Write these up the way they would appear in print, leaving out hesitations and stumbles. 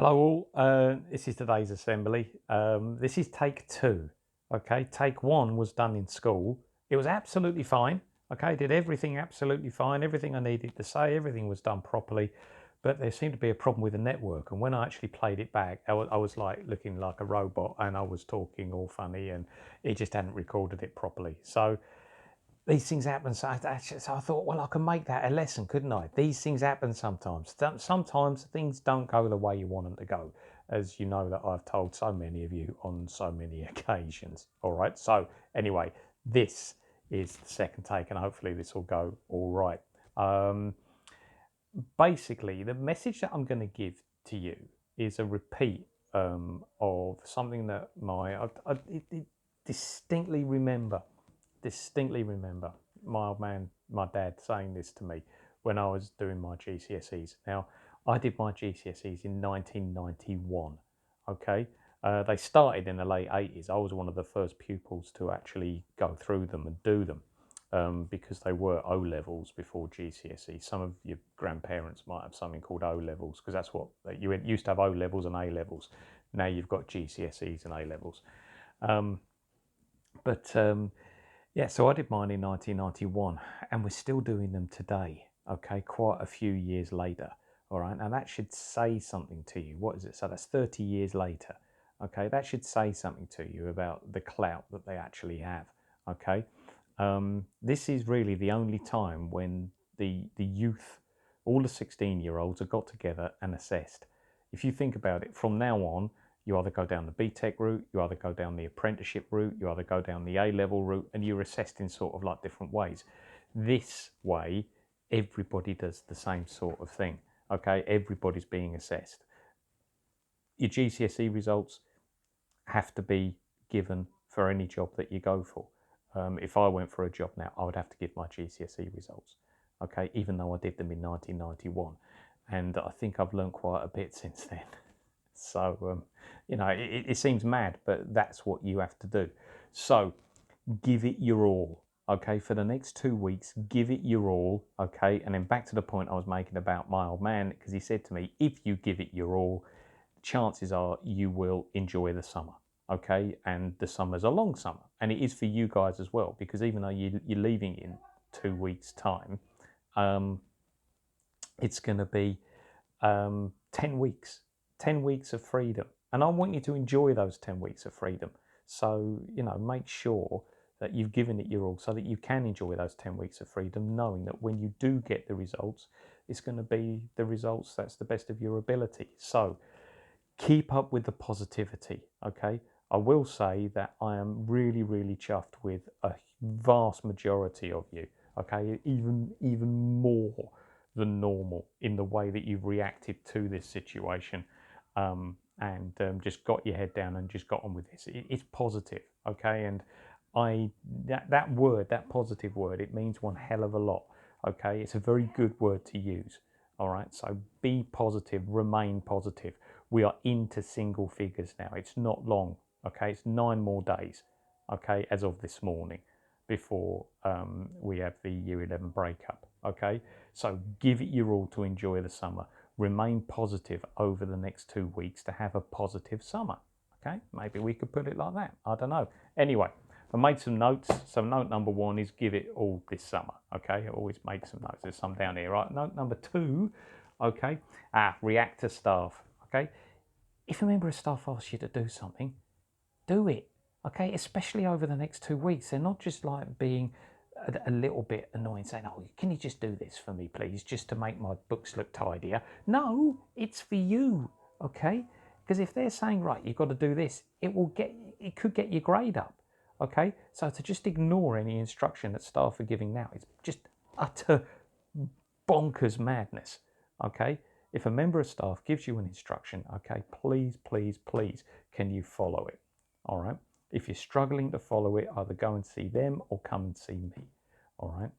Hello all, this is today's assembly. This is take two, okay? Take one was done in school. It was absolutely fine, okay? Did everything absolutely fine, everything I needed to say, everything was done properly, but there seemed to be a problem with the network. And when I actually played it back, I was like looking like a robot and I was talking all funny and it just hadn't recorded it properly. So these things happen. So I thought, well, I can make that a lesson, couldn't I? These things happen sometimes. Sometimes things don't go the way you want them to go, as you know that I've told so many of you on so many occasions. All right. So anyway, this is the second take, and hopefully this will go all right. Basically, the message that I'm going to give to you is a repeat of something that I distinctly remember my old man, my dad, saying this to me when I was doing my GCSEs. Now, I did my GCSEs in 1991. Okay, they started in the late 80s. I was one of the first pupils to actually go through them and do them. Because they were O levels before GCSE. Some of your grandparents might have something called O levels because that's what you used to have, O levels and A levels. Now you've got GCSEs and A levels. Yeah, so I did mine in 1991 and we're still doing them today, okay, quite a few years later. All right, now that should say something to you. What is it? So that's 30 years later. Okay, that should say something to you about the clout that they actually have. Okay, this is really the only time when the youth, all the 16-year-olds, have got together and assessed. If you think about it, from now on, you either go down the BTEC route, you either go down the apprenticeship route, you either go down the A-level route, and you're assessed in sort of like different ways. This way, everybody does the same sort of thing. Okay, everybody's being assessed. Your GCSE results have to be given for any job that you go for. If I went for a job now, I would have to give my GCSE results. Okay, even though I did them in 1991, and I think I've learned quite a bit since then. So, you know, it seems mad, but that's what you have to do. So, give it your all, okay? For the next 2 weeks, give it your all, okay? And then back to the point I was making about my old man, because he said to me, if you give it your all, chances are you will enjoy the summer, okay? And the summer's a long summer, and it is for you guys as well, because even though you're leaving in 2 weeks' time, it's going to be 10 weeks, 10 weeks of freedom. And I want you to enjoy those 10 weeks of freedom. So, you know, make sure that you've given it your all so that you can enjoy those 10 weeks of freedom, knowing that when you do get the results, it's going to be the results that's the best of your ability. So keep up with the positivity, okay? I will say that I am really, really chuffed with a vast majority of you, okay? Even more than normal in the way that you've reacted to this situation, and just got your head down and just got on with this. It's positive, okay? And that positive word, it means one hell of a lot, okay? It's a very good word to use. All right, so be positive, remain positive. We are into single figures now. It's not long, okay? It's 9 more days, okay, as of this morning, before we have the Year 11 breakup, okay? So give it your all to enjoy the summer. Remain positive over the next 2 weeks to have a positive summer, okay? Maybe we could put it like that. I don't know. Anyway, I made some notes. So note number 1 is give it all this summer. Okay, I always make some notes. There's some down here. Right. Note number 2. Okay. React to staff. Okay. If a member of staff asks you to do something, do it. Okay. Especially over the next 2 weeks. They're not just like being a little bit annoying, saying, "Oh, can you just do this for me, please, just to make my books look tidier?" No, it's for you. Okay. Because if they're saying, right, you've got to do this, it could get your grade up. Okay, so to just ignore any instruction that staff are giving now, it's just utter bonkers madness. Okay, if a member of staff gives you an instruction, okay, please, please, please, can you follow it? All right, if you're struggling to follow it, either go and see them or come and see me. All right,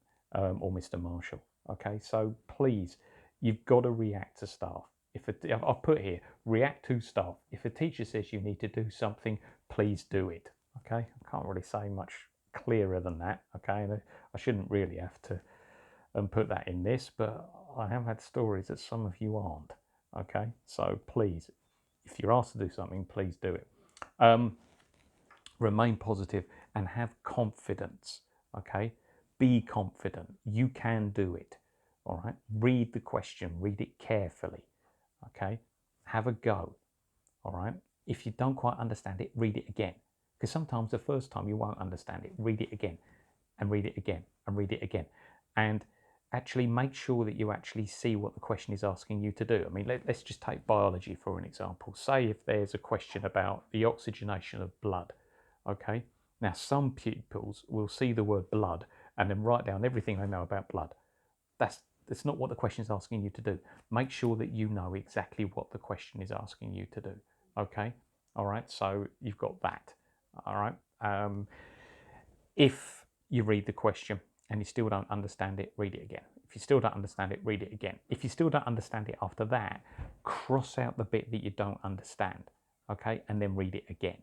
or Mr. Marshall. Okay, so please, you've got to react to staff. I've put here, react to staff. If a teacher says you need to do something, please do it. Okay, I can't really say much clearer than that. Okay, and I shouldn't really have to put that in this, but I have had stories that some of you aren't. Okay, so please if you're asked to do something, please do it. Remain positive and have confidence, okay? Be confident. You can do it, all right? Read the question, read it carefully, okay? Have a go, all right? If you don't quite understand it, read it again. Because sometimes the first time you won't understand it. Read it again and read it again and read it again. And actually make sure that you actually see what the question is asking you to do. I mean, let's just take biology for an example. Say if there's a question about the oxygenation of blood, okay? Now, some pupils will see the word blood and then write down everything they know about blood. That's not what the question is asking you to do. Make sure that you know exactly what the question is asking you to do, okay? All right, so you've got that, all right? If you read the question and you still don't understand it, read it again. If you still don't understand it, read it again. If you still don't understand it after that, cross out the bit that you don't understand, okay? And then read it again,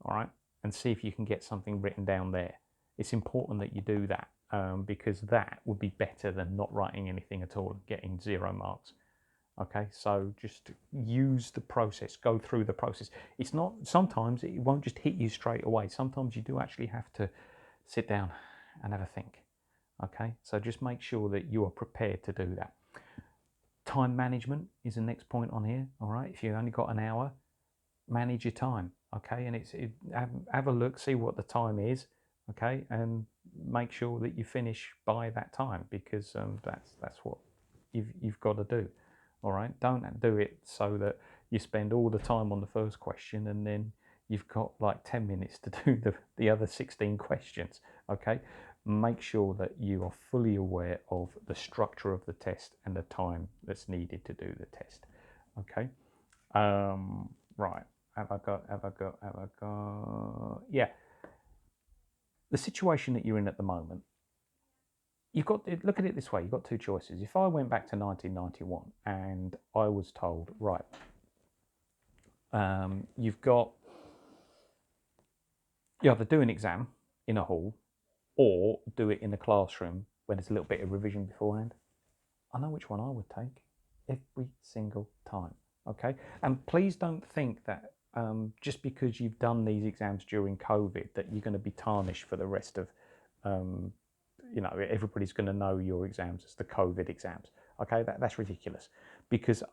all right? And see if you can get something written down there. It's important that you do that because that would be better than not writing anything at all and getting 0 marks. Okay, so just use the process, go through the process. It's not, sometimes it won't just hit you straight away. Sometimes you do actually have to sit down and have a think. Okay, so just make sure that you are prepared to do that. Time management is the next point on here. All right, if you only got an hour, manage your time. Okay, and have a look, see what the time is. Okay, and make sure that you finish by that time because that's what you've got to do. All right, don't do it so that you spend all the time on the first question and then you've got like 10 minutes to do the other 16 questions. Okay, make sure that you are fully aware of the structure of the test and the time that's needed to do the test. Okay, right, have I got, yeah, the situation that you're in at the moment, you've got, look at it this way, you've got two choices. If I went back to 1991 and I was told, right, you either do an exam in a hall or do it in the classroom when there's a little bit of revision beforehand, I know which one I would take every single time, okay? And please don't think that just because you've done these exams during COVID that you're going to be tarnished for the rest of you know, everybody's going to know your exams as the COVID exams. Okay, that's ridiculous because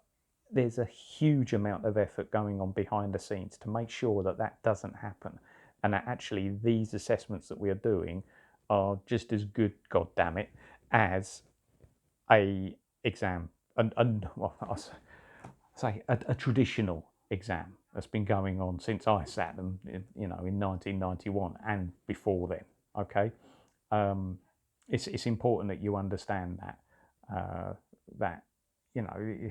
there's a huge amount of effort going on behind the scenes to make sure that that doesn't happen, and that actually these assessments that we are doing are just as good, god damn it, as a exam, and well, I'll say a traditional exam that's been going on since I sat them, you know, in 1991 and before then. Okay. It's important that you understand that that you know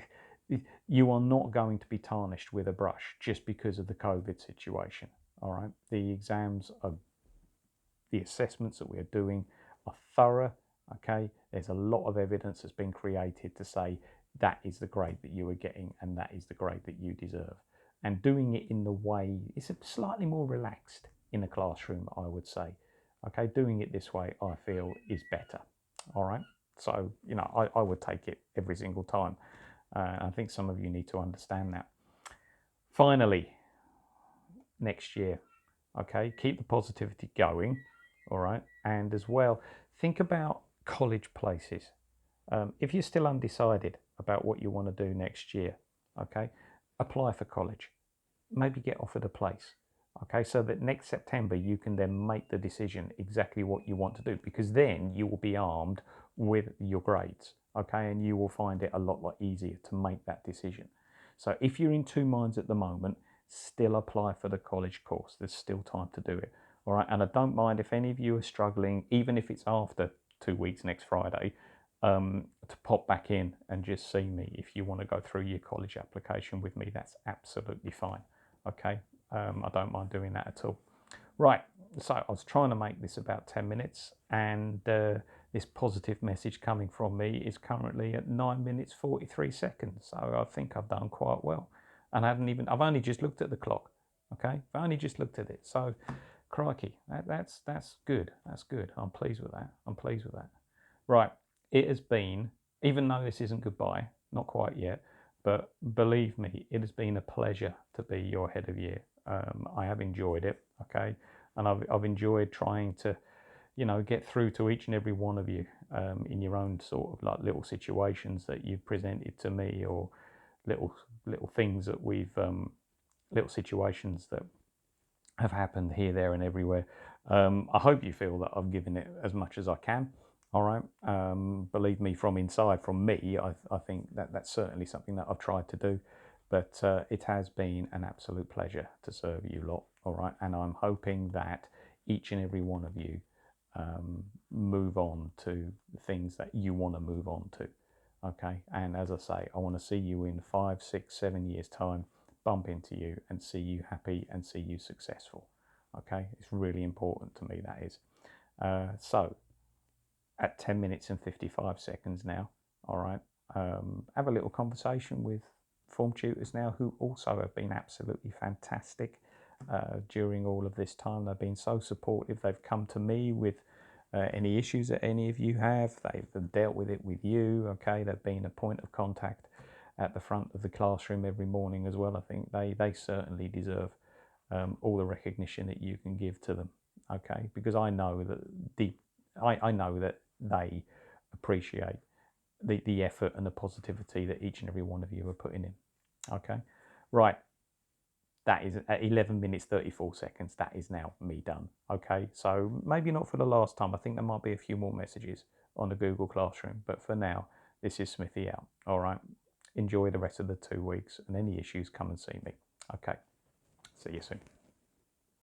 you are not going to be tarnished with a brush just because of the COVID situation. All right, the exams are, the assessments that we are doing are thorough. Okay, there's a lot of evidence that's been created to say that is the grade that you are getting and that is the grade that you deserve. And doing it in the way, it's slightly more relaxed in the classroom, I would say. Okay, doing it this way, I feel, is better. All right, so you know, I would take it every single time. I think some of you need to understand that. Finally, next year, okay, keep the positivity going. All right, and as well, think about college places. If you're still undecided about what you want to do next year, okay, apply for college. Maybe get offered a place. Okay, so that next September you can then make the decision exactly what you want to do, because then you will be armed with your grades, okay, and you will find it a lot easier to make that decision. So if you're in two minds at the moment, still apply for the college course. There's still time to do it. All right, and I don't mind if any of you are struggling, even if it's after 2 weeks next Friday, to pop back in and just see me. If you want to go through your college application with me, that's absolutely fine. Okay, I don't mind doing that at all. Right, so I was trying to make this about 10 minutes, and this positive message coming from me is currently at 9 minutes 43 seconds. So I think I've done quite well, and I've only just looked at the clock. Okay, I've only just looked at it. So crikey, that's good. That's good. I'm pleased with that. I'm pleased with that. Right, it has been, even though this isn't goodbye, not quite yet, But believe me, it has been a pleasure to be your head of year. I have enjoyed it, okay? And I've enjoyed trying to, you know, get through to each and every one of you in your own sort of like little situations that you've presented to me, or little things that we've, little situations that have happened here, there, and everywhere. I hope you feel that I've given it as much as I can. All right. Believe me, from inside, from me, I think that that's certainly something that I've tried to do. But it has been an absolute pleasure to serve you lot. All right. And I'm hoping that each and every one of you move on to things that you want to move on to. Okay. And as I say, I want to see you in 5, 6, 7 years' time, bump into you and see you happy and see you successful. Okay. It's really important to me, that is. So at 10 minutes and 55 seconds now, all right, have a little conversation with form tutors now, who also have been absolutely fantastic during all of this time. They've been so supportive. They've come to me with any issues that any of you have. They've dealt with it with you. Okay, they've been a point of contact at the front of the classroom every morning as well. I think they certainly deserve all the recognition that you can give to them. Okay, because I know that I know that they appreciate the effort and the positivity that each and every one of you are putting in. Okay, right. That is at 11 minutes 34 seconds. That is now me done. Okay, so maybe not for the last time. I think there might be a few more messages on the Google Classroom, but for now, this is Smithy out. All right, enjoy the rest of the 2 weeks, and any issues, come and see me. Okay, see you soon.